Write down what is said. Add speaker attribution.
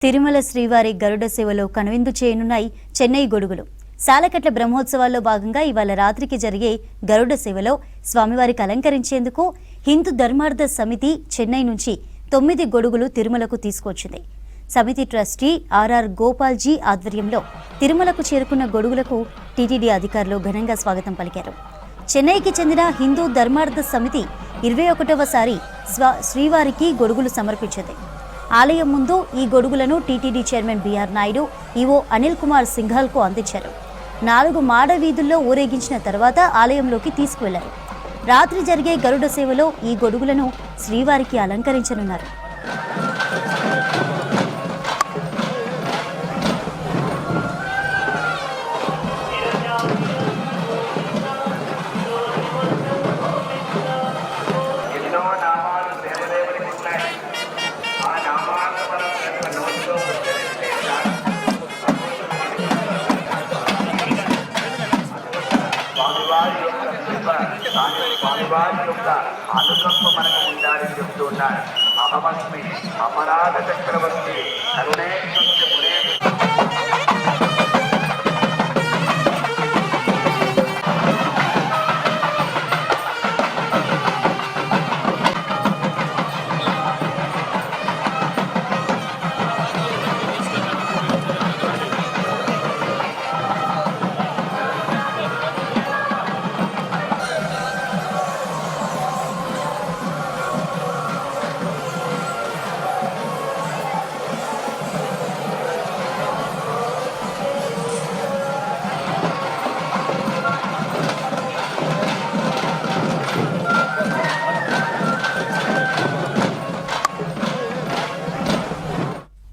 Speaker 1: తిరుమల శ్రీవారి గరుడ సేవలో కనువిందు చేయనున్నాయి చెన్నై గొడుగులు. సాలకట్ల బ్రహ్మోత్సవాల్లో భాగంగా ఇవాళ రాత్రికి జరిగే గరుడ సేవలో స్వామివారికి అలంకరించేందుకు హిందూ ధర్మార్థ సమితి చెన్నై నుంచి 9 గొడుగులు తిరుమలకు తీసుకొచ్చింది. సమితి ట్రస్టీ ఆర్ఆర్ గోపాల్జీ ఆధ్వర్యంలో తిరుమలకు చేరుకున్న గొడుగులకు టీటీడీ అధికారులు ఘనంగా స్వాగతం పలికారు. చెన్నైకి చెందిన హిందూ ధర్మార్థ సమితి 21వసారి శ్రీవారికి గొడుగులు సమర్పించింది. ఆలయం ముందు ఈ గొడుగులను TTD chairman BR Naidu, EO Anil Kumar సింఘాల్కు అందించారు. 4 మాడ వీధుల్లో ఊరేగించిన తర్వాత ఆలయంలోకి తీసుకువెళ్లారు. రాత్రి జరిగే గరుడ సేవలో ఈ గొడుగులను శ్రీవారికి అలంకరించనున్నారు.
Speaker 2: స్వామివారి యొక్క అనుకంప మనకు ఉండాలని చెప్తూ ఉన్నారు. అహమస్మి అపరాధ చక్రవర్తి కరుణే